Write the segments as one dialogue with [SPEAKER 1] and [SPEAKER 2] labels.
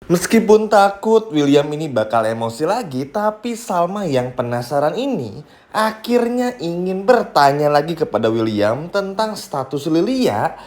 [SPEAKER 1] Meskipun takut William ini bakal emosi lagi, tapi Salma yang penasaran ini akhirnya ingin bertanya lagi kepada William tentang status Lilia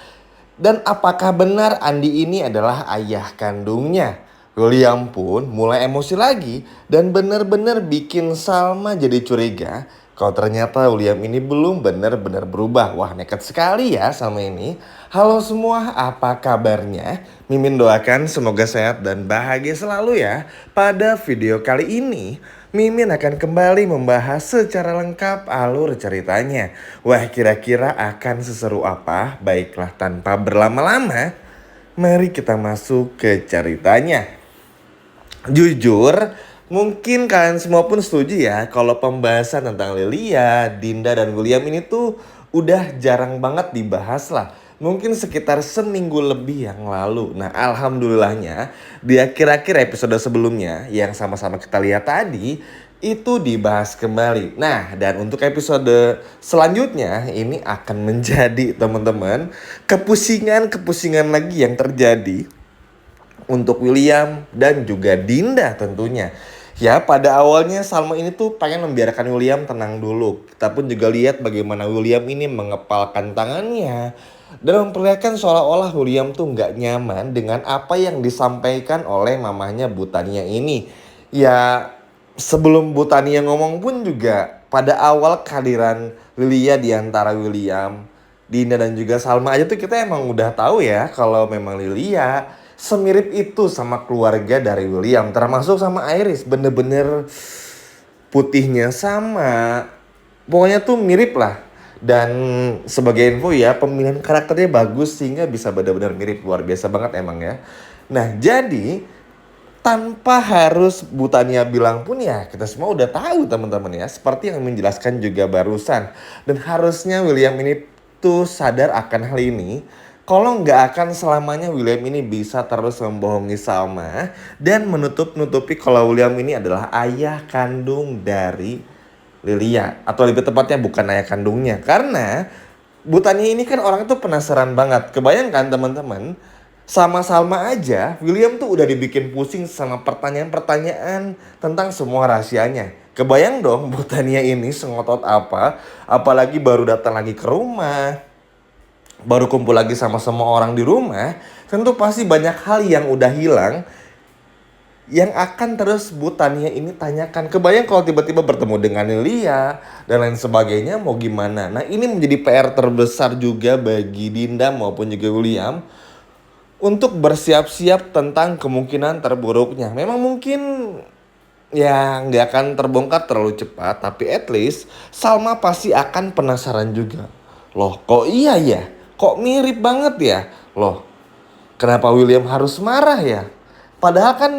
[SPEAKER 1] dan apakah benar Andi ini adalah ayah kandungnya. William pun mulai emosi lagi dan benar-benar bikin Salma jadi curiga kalau ternyata William ini belum benar-benar berubah. Wah, nekat sekali ya Salma ini. Halo semua, apa kabarnya? Mimin doakan semoga sehat dan bahagia selalu ya. Pada video kali ini, Mimin akan kembali membahas secara lengkap alur ceritanya. Wah, kira-kira akan seseru apa? Baiklah, tanpa berlama-lama, mari kita masuk ke ceritanya. Jujur, mungkin kalian semua pun setuju ya kalau pembahasan tentang Lilia, Dinda, dan William ini tuh udah jarang banget dibahas lah. Mungkin sekitar seminggu lebih yang lalu. Nah, alhamdulillahnya di akhir-akhir episode sebelumnya yang sama-sama kita lihat tadi itu dibahas kembali. Nah, dan untuk episode selanjutnya ini akan menjadi teman-teman kepusingan-kepusingan lagi yang terjadi untuk William dan juga Dinda tentunya. Ya, pada awalnya Salma ini tuh pengen membiarkan William tenang dulu. Kita pun juga lihat bagaimana William ini mengepalkan tangannya dan memperlihatkan seolah-olah William tuh nggak nyaman dengan apa yang disampaikan oleh mamanya Butania ini. Ya, sebelum Butania ngomong pun juga pada awal kehadiran Lilia di antara William, Dinda dan juga Salma aja tuh kita emang udah tahu ya kalau memang Lilia semirip itu sama keluarga dari William, termasuk sama Iris, bener-bener putihnya sama, pokoknya tuh mirip lah. Dan sebagai info ya, pemilihan karakternya bagus sehingga bisa benar-benar mirip, luar biasa banget emang ya. Nah, jadi tanpa harus Butania bilang pun ya kita semua udah tahu teman-teman ya, seperti yang menjelaskan juga barusan. Dan harusnya William ini tuh sadar akan hal ini, kalau nggak akan selamanya William ini bisa terus membohongi Salma dan menutup-nutupi kalau William ini adalah ayah kandung dari Lilia, atau lebih tepatnya bukan ayah kandungnya. Karena Butania ini kan orang itu penasaran banget. Kebayangkan teman-teman, sama Salma aja William tuh udah dibikin pusing sama pertanyaan-pertanyaan tentang semua rahasianya. Kebayang dong Butania ini sengotot apa, apalagi baru datang lagi ke rumah, baru kumpul lagi sama semua orang di rumah. Tentu pasti banyak hal yang udah hilang yang akan terus Butania ini tanyakan. Kebayang kalau tiba-tiba bertemu dengan Lilia dan lain sebagainya, mau gimana? Nah, ini menjadi PR terbesar juga bagi Dinda maupun juga William untuk bersiap-siap tentang kemungkinan terburuknya. Memang mungkin ya nggak akan terbongkar terlalu cepat, tapi at least Salma pasti akan penasaran juga. Loh, kok iya ya? Kok mirip banget ya? Loh, kenapa William harus marah ya? Padahal kan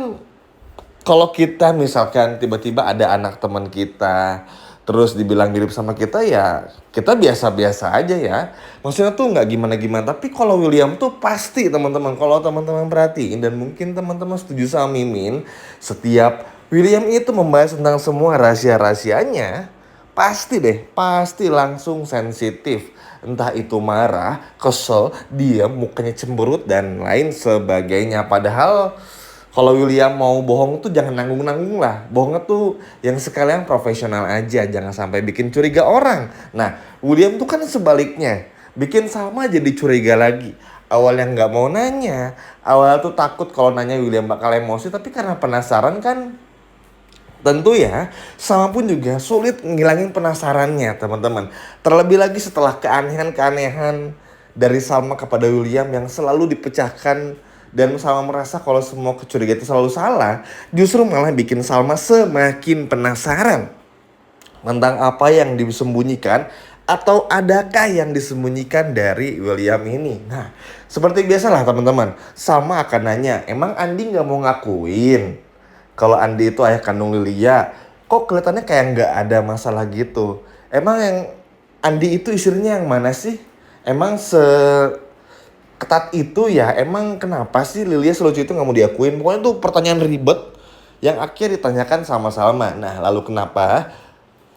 [SPEAKER 1] kalau kita misalkan tiba-tiba ada anak teman kita terus dibilang mirip sama kita, ya kita biasa-biasa aja ya. Maksudnya tuh nggak gimana-gimana. Tapi kalau William tuh pasti teman-teman, kalau teman-teman perhatiin dan mungkin teman-teman setuju sama Mimin, setiap William itu membahas tentang semua rahasia-rahasianya, pasti deh, pasti langsung sensitif. Entah itu marah, kesel, diam, mukanya cemberut dan lain sebagainya. Padahal kalau William mau bohong tuh jangan nanggung-nanggung lah. Bohongnya tuh yang sekalian profesional aja, jangan sampai bikin curiga orang. Nah, William tuh kan sebaliknya, bikin Salma jadi curiga lagi. Awalnya nggak mau nanya, awal tuh takut kalau nanya William bakal emosi, tapi karena penasaran kan, tentu ya, Salma pun juga sulit ngilangin penasarannya teman-teman. Terlebih lagi setelah keanehan-keanehan dari Salma kepada William yang selalu dipecahkan dan Salma merasa kalau semua kecurigaan itu selalu salah, justru malah bikin Salma semakin penasaran tentang apa yang disembunyikan atau adakah yang disembunyikan dari William ini. Nah, seperti biasalah teman-teman, Salma akan nanya, emang Andi nggak mau ngakuin kalau Andi itu ayah kandung Lilia? Kok kelihatannya kayak nggak ada masalah gitu? Emang yang Andi itu istrinya yang mana sih? Emang ketat itu ya, emang kenapa sih Lilia selucu itu nggak mau diakuin? Pokoknya tuh pertanyaan ribet yang akhirnya ditanyakan sama Salma. Nah, lalu kenapa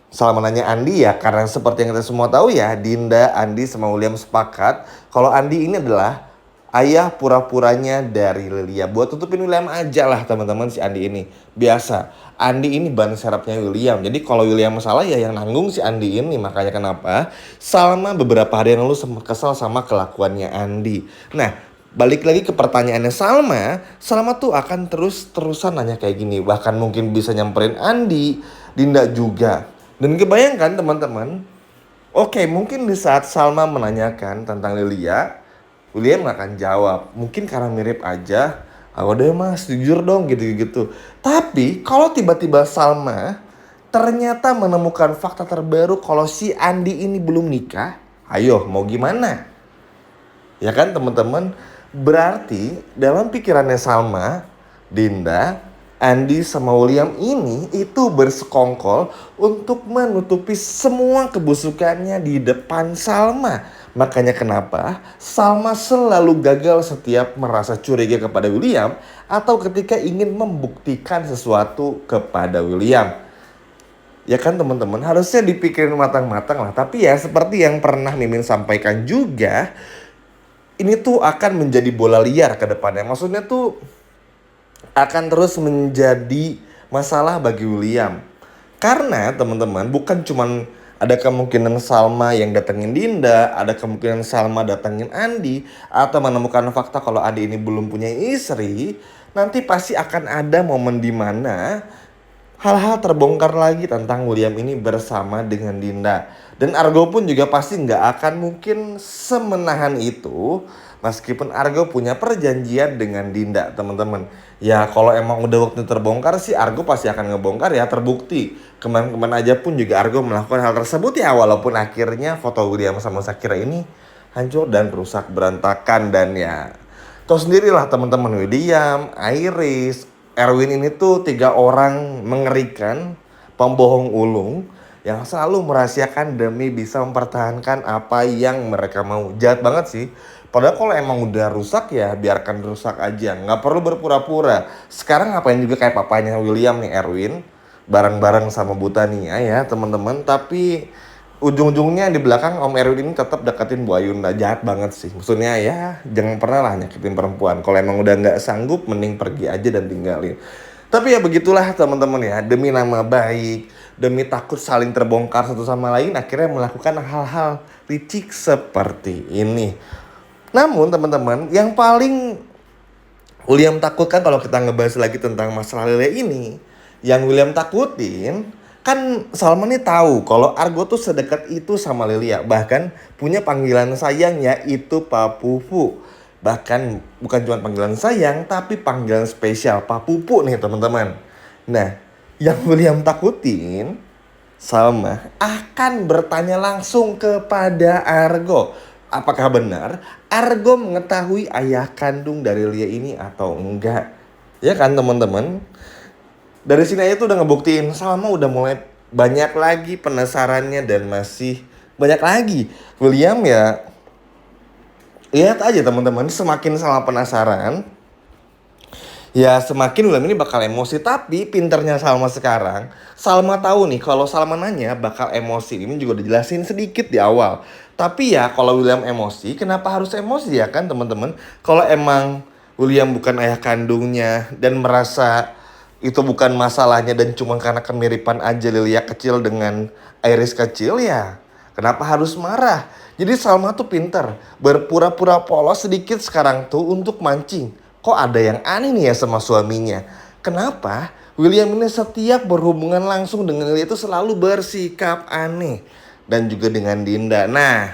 [SPEAKER 1] Salma nanya Andi ya? Karena seperti yang kita semua tahu ya, Dinda, Andi sama William sepakat kalau Andi ini adalah ayah pura-puranya dari Lilia. Buat tutupin William aja lah teman-teman si Andi ini. Biasa, Andi ini ban serapnya William. Jadi kalau William salah ya yang nanggung si Andi ini. Makanya kenapa Salma beberapa hari yang lalu sempat kesal sama kelakuannya Andi. Nah, balik lagi ke pertanyaannya Salma. Salma tuh akan terus-terusan nanya kayak gini. Bahkan mungkin bisa nyamperin Andi, Dinda juga. Dan kebayangkan teman-teman, oke, mungkin di saat Salma menanyakan tentang Lilia, William gak akan jawab. Mungkin karena mirip aja. Ah, udah mas, jujur dong gitu-gitu. Tapi kalau tiba-tiba Salma ternyata menemukan fakta terbaru kalau si Andi ini belum nikah, ayo mau gimana? Ya kan teman-teman? Berarti dalam pikirannya Salma, Dinda, Andi sama William ini itu bersekongkol untuk menutupi semua kebusukannya di depan Salma. Makanya kenapa Salma selalu gagal setiap merasa curiga kepada William atau ketika ingin membuktikan sesuatu kepada William. Ya kan teman-teman, harusnya dipikirin matang-matang lah. Tapi ya seperti yang pernah Mimin sampaikan juga, ini tuh akan menjadi bola liar ke depannya. Maksudnya tuh akan terus menjadi masalah bagi William. Karena teman-teman bukan cuman ada kemungkinan Salma yang datengin Dinda, ada kemungkinan Salma datengin Andi, atau menemukan fakta kalau Andi ini belum punya istri. Nanti pasti akan ada momen di mana hal-hal terbongkar lagi tentang William ini bersama dengan Dinda. Dan Argo pun juga pasti nggak akan mungkin semenahan itu. Meskipun Argo punya perjanjian dengan Dinda teman-teman. Ya kalau emang udah waktu terbongkar sih Argo pasti akan ngebongkar ya, terbukti. Kemarin-kemarin aja pun juga Argo melakukan hal tersebut ya. Walaupun akhirnya foto William sama Shakira ini hancur dan rusak berantakan. Dan ya tahu sendirilah teman-teman, William, Iris, Erwin ini tuh 3 orang mengerikan, pembohong ulung yang selalu merahasiakan demi bisa mempertahankan apa yang mereka mau. Jahat banget sih. Padahal kalau emang udah rusak ya biarkan rusak aja, nggak perlu berpura-pura. Sekarang ngapain juga kayak papanya William nih, Erwin, bareng-bareng sama Bu Tania ya teman-teman. Tapi ujung-ujungnya di belakang Om Erwin ini tetap deketin Bu Ayunda. Jahat banget sih. Maksudnya ya jangan pernah lah nyakitin perempuan. Kalau emang udah nggak sanggup mending pergi aja dan tinggalin. Tapi ya begitulah teman-teman ya. Demi nama baik, demi takut saling terbongkar satu sama lain, akhirnya melakukan hal-hal licik seperti ini. Namun teman-teman, yang paling William takutkan kalau kita ngebahas lagi tentang masalah Lele ini, yang William takutin kan Salma nih tahu kalau Argo tuh sedekat itu sama Lilia, bahkan punya panggilan sayang yaitu Papupu. Bahkan bukan cuma panggilan sayang tapi panggilan spesial Papupu nih teman-teman. Nah, yang William takutin Salma akan bertanya langsung kepada Argo. Apakah benar Argo mengetahui ayah kandung dari Lia ini atau enggak? Ya kan teman-teman? Dari sini aja tuh udah ngebuktiin Salma udah mulai banyak lagi penasarannya dan masih banyak lagi. William ya lihat aja teman-teman, semakin Salma penasaran, ya semakin William ini bakal emosi. Tapi pinternya Salma sekarang, Salma tahu nih kalau Salma nanya bakal emosi. Ini juga dijelasin sedikit di awal. Tapi ya kalau William emosi, kenapa harus emosi ya kan teman-teman? Kalau emang William bukan ayah kandungnya dan merasa itu bukan masalahnya dan cuma karena kemiripan aja Lilia kecil dengan Iris kecil, ya kenapa harus marah? Jadi Salma tuh pinter berpura-pura polos sedikit sekarang tuh untuk mancing. Kok ada yang aneh nih ya sama suaminya? Kenapa William ini setiap berhubungan langsung dengan Lilia itu selalu bersikap aneh? Dan juga dengan Dinda. Nah,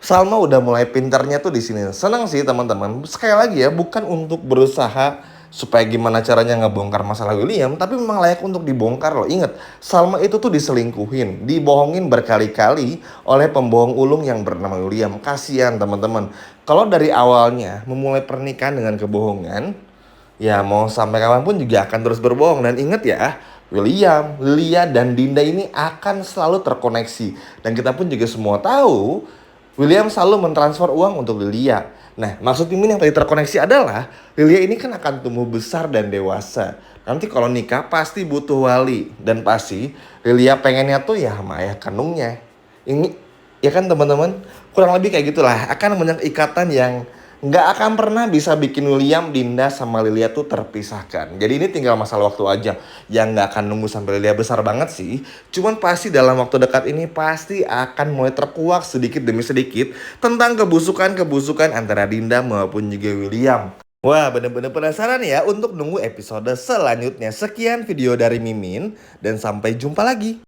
[SPEAKER 1] Salma udah mulai pintarnya tuh di sini. Senang sih teman-teman. Sekali lagi ya, bukan untuk berusaha supaya gimana caranya ngebongkar masalah William, tapi memang layak untuk dibongkar loh. Ingat, Salma itu tuh diselingkuhin, dibohongin berkali-kali oleh pembohong ulung yang bernama William. Kasihan teman-teman. Kalau dari awalnya memulai pernikahan dengan kebohongan, ya mau sampai kapanpun juga akan terus berbohong. Dan ingat ya, William, Lilia, dan Dinda ini akan selalu terkoneksi. Dan kita pun juga semua tahu William selalu mentransfer uang untuk Lilia. Nah, maksud Mimin yang tadi terkoneksi adalah Lilia ini kan akan tumbuh besar dan dewasa. Nanti kalau nikah pasti butuh wali. Dan pasti Lilia pengennya tuh ya sama ayah kandungnya. Ini ya kan teman-teman, kurang lebih kayak gitulah. Akan banyak ikatan yang nggak akan pernah bisa bikin William, Dinda, sama Lilia tuh terpisahkan. Jadi ini tinggal masalah waktu aja. Yang nggak akan nunggu sampai Lilia besar banget sih. Cuman pasti dalam waktu dekat ini pasti akan mulai terkuak sedikit demi sedikit tentang kebusukan-kebusukan antara Dinda maupun juga William. Wah, bener-bener penasaran ya untuk nunggu episode selanjutnya. Sekian video dari Mimin, dan sampai jumpa lagi.